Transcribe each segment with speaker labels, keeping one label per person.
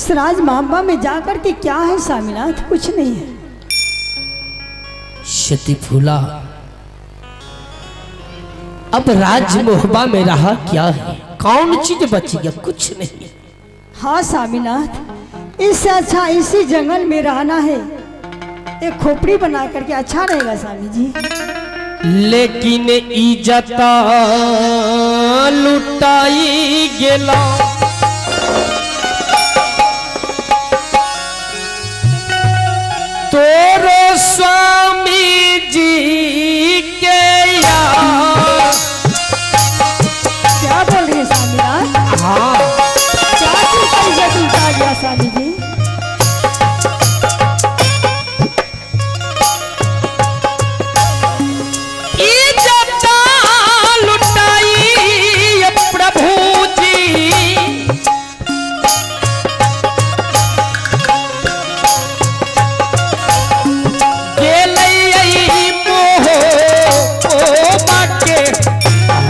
Speaker 1: Seraj Mamba में जाकर के क्या है स्वामीनाथ? कुछ नहीं है।
Speaker 2: सती फूला, अब राज मोहबा में रहा क्या है? कौन चीज बच गया? कुछ नहीं।
Speaker 1: हाँ स्वामीनाथ, इससे अच्छा इसी जंगल में रहना है। एक खोपड़ी बना करके अच्छा रहेगा स्वामी जी।
Speaker 2: लेकिन इज्जत लुटाई गेला, तोरो स्वामी जी के यार।
Speaker 1: क्या बोल रहे हैं स्वामीनाथ?
Speaker 2: हाँ,
Speaker 1: क्या चीज का इज्जत लुटा गया स्वामी जी?
Speaker 2: इज्जत लुटाई प्रभु जी,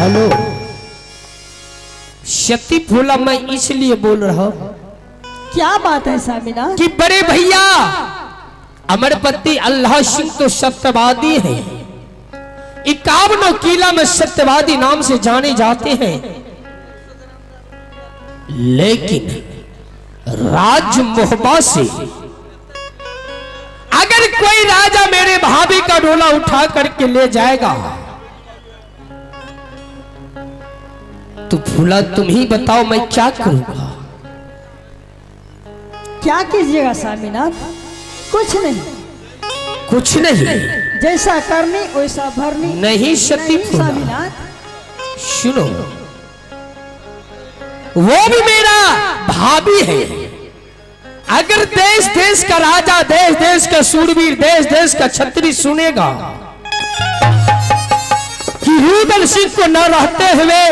Speaker 2: हेलो सती फूला, मैं इसलिए बोल रहा हूं
Speaker 1: क्या बात है स्वामीनाथ?
Speaker 2: कि बड़े भैया अमरपति अल्लाह सिंह तो सत्यवादी है, 51 किला में सत्यवादी नाम से जाने जाते हैं। लेकिन राज मोहबा से अगर कोई राजा मेरे भाभी का डोला उठा करके ले जाएगा तो फूला तुम ही बताओ मैं क्या करूंगा?
Speaker 1: क्या कीजिएगा स्वामीनाथ? कुछ नहीं।
Speaker 2: कुछ नहीं।
Speaker 1: जैसा करनी वैसा भरनी।
Speaker 2: नहीं सती फूला,
Speaker 1: स्वामीनाथ
Speaker 2: सुनो, वो भी मेरा भाभी है। अगर देश देश का राजा, देश देश का सूरवीर, देश देश का छत्री सुनेगा कि रुदल सिंह को न रहते हुए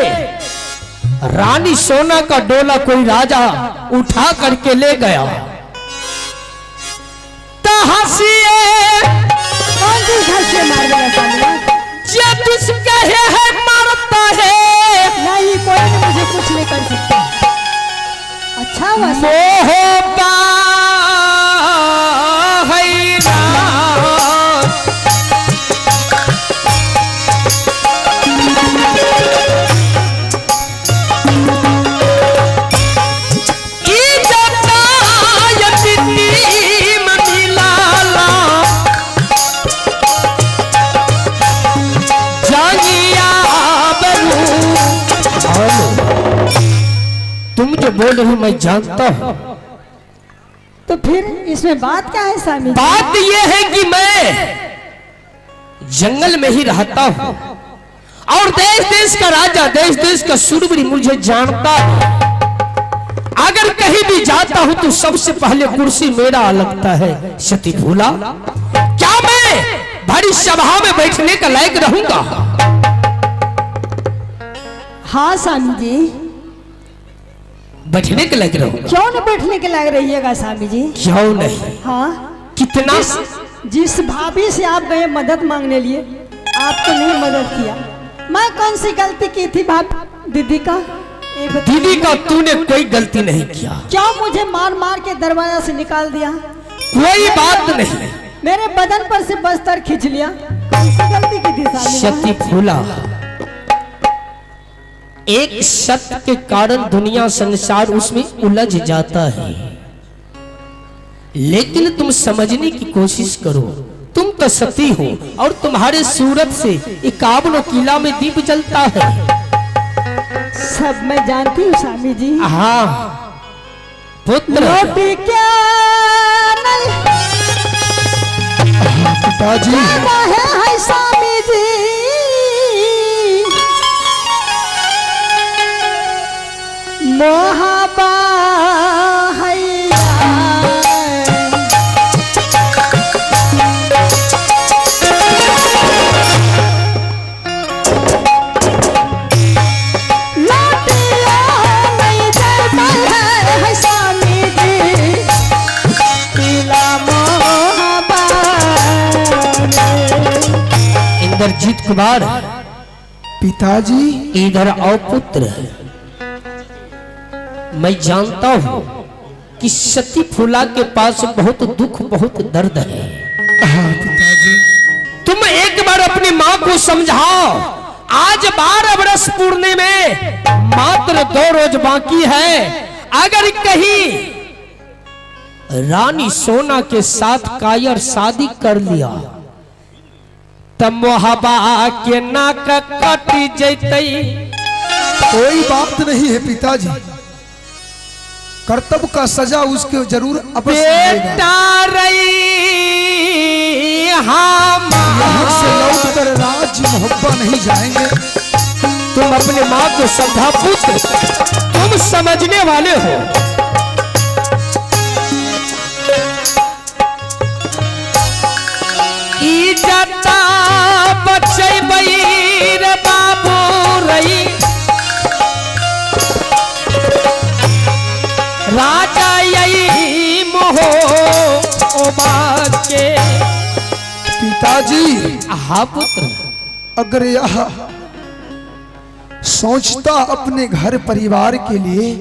Speaker 2: रानी सोना का डोला कोई राजा उठा करके ले गया, तो हंसिए
Speaker 1: कौन सी घर से मार गया स्वामीनाथ?
Speaker 2: जो तुझ कहे है मारता है,
Speaker 1: नहीं, कोई भी मुझे कुछ नहीं कर सकता। अच्छा हुआ
Speaker 2: मोहबा है ना, इज्जत यतीम मिलाला, जानिया बरू। तुम जो बोल रही हो मैं जानता हूं।
Speaker 1: तो फिर इसमें बात क्या है स्वामी जी?
Speaker 2: बात यह है कि मैं जंगल में ही रहता हूं और देश देश का राजा, देश देश का सूरवीर मुझे जानता है। अगर कहीं भी जाता हूं तो सबसे पहले कुर्सी मेरा लगता है। सती फूला, क्या मैं बड़ी सभा में बैठने का लायक रहूंगा?
Speaker 1: हाँ स्वामी जी।
Speaker 2: बैठने के लायक रहूंगा?
Speaker 1: क्यों न बैठने के लायक रहिएगा स्वामी जी?
Speaker 2: क्यों नहीं?
Speaker 1: हाँ,
Speaker 2: कितना
Speaker 1: जिस भाभी से आप गए मदद मांगने लिए, आपको नहीं मदद किया। मैं कौन सी गलती की थी भाभी? दीदी का
Speaker 2: दीदी का तूने कोई गलती नहीं किया।
Speaker 1: क्यों मुझे मार मार के दरवाजा से निकाल दिया?
Speaker 2: कोई बात नहीं।
Speaker 1: मेरे बदन पर से बस्तर खींच लिया। कौन सी गलती की थी स्वामी?
Speaker 2: सती फूला, एक सत्य के कारण दुनिया संसार उसमें उलझ जाता है, लेकिन तुम समझने की कोशिश करो। तुम तो सती हो और तुम्हारे सूरत से 51 किला में दीप जलता है।
Speaker 1: सब मैं जानती हूँ स्वामी जी।
Speaker 2: हाँ पुत्र,
Speaker 1: रोटी क्या नहीं
Speaker 2: पिताजी
Speaker 1: है स्वामी जी। मोहबा है
Speaker 2: इंद्रजीत कुमार,
Speaker 3: पिताजी
Speaker 2: इधर आओ पुत्र। मैं जानता हूं कि सती फूला के पास बहुत दुख बहुत दर्द है।
Speaker 3: हाँ पिताजी।
Speaker 2: तुम एक बार अपनी मां को समझाओ। आज 12 वर्ष पूर्णे में मात्र 2 रोज बाकी है। अगर कहीं रानी सोना के साथ कायर शादी कर लिया तब मोहबा के नाक कट जैतई।
Speaker 3: कोई बात नहीं है पिताजी, कर्तव्य का सजा उसके जरूर अवश्य मिलेगा।
Speaker 2: बेटा रही
Speaker 3: यहाँ से लौट कर राज मोहब्बा नहीं जाएंगे।
Speaker 2: तुम अपने माँ को समझा पुत्र, तुम समझने वाले हो। इज्जत बच्चे बईर बाबू रही राजा यही मोहो के।
Speaker 3: पिताजी
Speaker 2: हाँ पुत्र।
Speaker 3: अगर यह सोचता अपने घर परिवार के लिए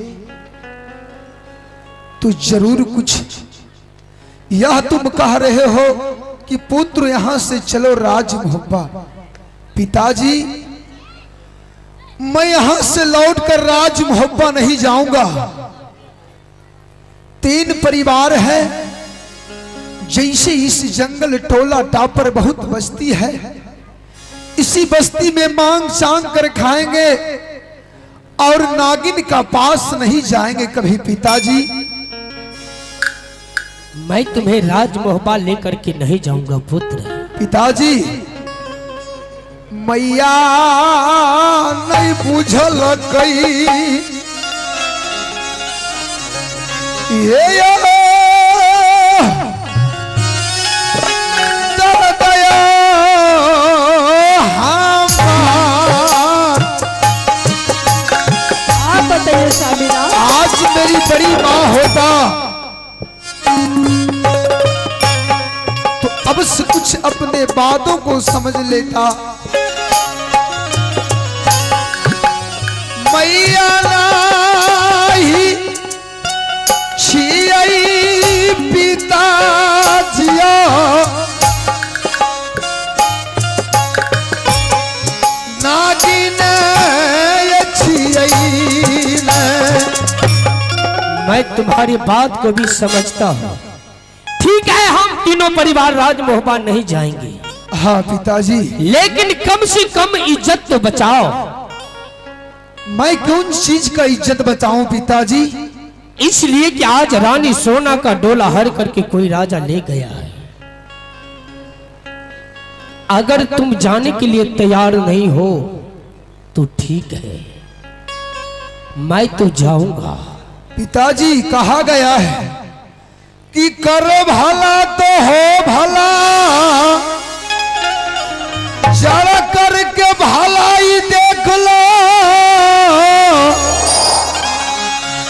Speaker 3: तो जरूर कुछ। यह तुम कह रहे हो कि पुत्र यहां से चलो राज मोहब्बा। पिताजी मैं यहां से लौटकर राज मोहब्बा नहीं जाऊंगा। 3 परिवार है, जैसे इस जंगल टोला टापर बहुत बस्ती है, इसी बस्ती में मांग चांग कर खाएंगे और नागिन का पास नहीं जाएंगे कभी। पिताजी
Speaker 2: मैं तुम्हें राज मोहब्बा लेकर के नहीं जाऊंगा पुत्र।
Speaker 3: पिताजी मैया नहीं बुझल कई ये आज मेरी बड़ी माँ होता तो अब से कुछ अपने बातों को समझ लेता। मैया नहीं छियई पिता जिया नागिन
Speaker 2: मैं तुम्हारी बात को भी समझता हूँ। ठीक है, हम तीनों परिवार राज मोहब्बा नहीं जाएंगे।
Speaker 3: हाँ पिताजी,
Speaker 2: लेकिन कम से कम इज्जत तो बचाओ।
Speaker 3: मैं कौन चीज का इज्जत बचाऊं पिताजी?
Speaker 2: इसलिए कि आज रानी सोना का डोला हर करके कोई राजा ले गया है। अगर तुम जाने के लिए तैयार नहीं हो तो ठीक है, मैं तो जाऊंगा।
Speaker 3: पिताजी कहा गया है कि करो भला तो हो भला, जरा करके भलाई देख लो,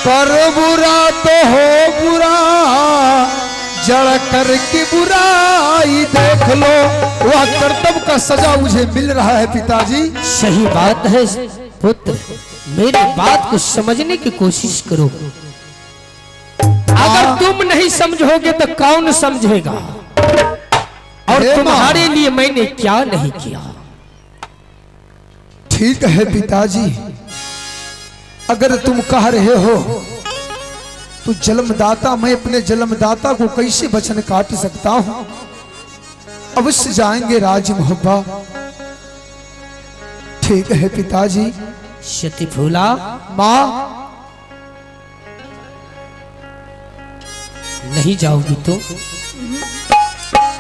Speaker 3: कर बुरा तो हो बुरा, जरा करके बुराई देख लो। वह कर्तव्य का सजा मुझे मिल रहा है पिताजी।
Speaker 2: सही बात है पुत्र, मेरी बात को समझने की कोशिश करो। अगर तुम नहीं समझोगे तो कौन समझेगा? और तुम्हारे लिए मैंने क्या नहीं किया।
Speaker 3: ठीक है पिताजी, अगर तुम कह रहे हो तो जन्मदाता, मैं अपने जन्मदाता को कैसे वचन काट सकता हूं। अवश्य जाएंगे राज मोहब्बा। ठीक है पिताजी।
Speaker 2: सती फूला,
Speaker 3: माँ
Speaker 2: नहीं जाओगी तो?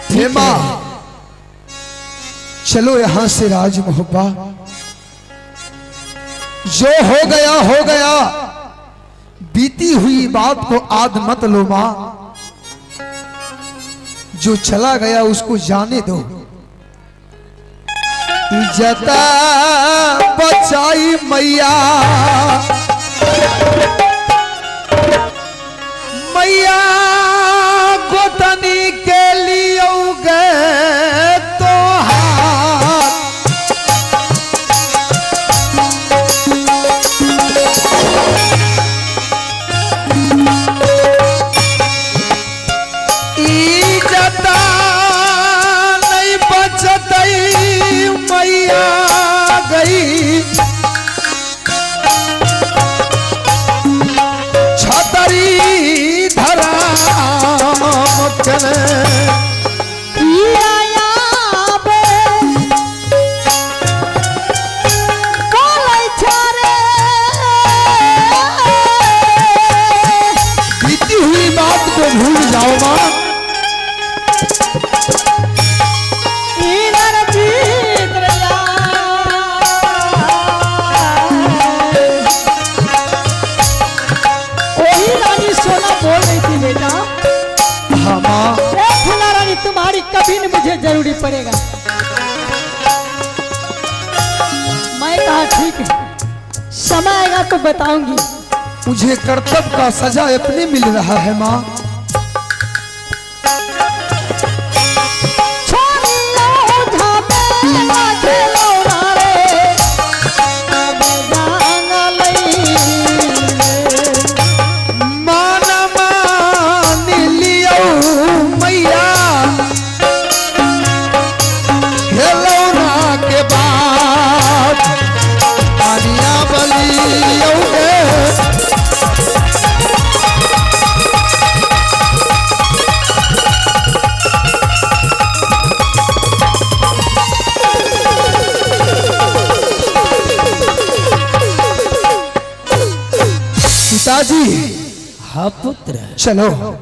Speaker 3: हे माँ, चलो यहां से राज मोहब्बा। जो हो गया, बीती हुई बात को आद मत लो माँ। जो चला गया उसको जाने दो। इज्जत बचाई मैया, मैया गोतनी के लिए गए तो हाथ। को भूल जाओ माँ।
Speaker 1: वही रानी सोना बोल रही थी बेटा।
Speaker 3: हाँ माँ।
Speaker 1: फूला रानी तुम्हारी कभी न मुझे जरूरी पड़ेगा। मैं कहा ठीक है, समय आएगा तो बताऊंगी।
Speaker 3: मुझे कर्तव्य का सजा अपने मिल रहा है माँ। पिताजी।
Speaker 2: हाँ पुत्र।
Speaker 3: चलो।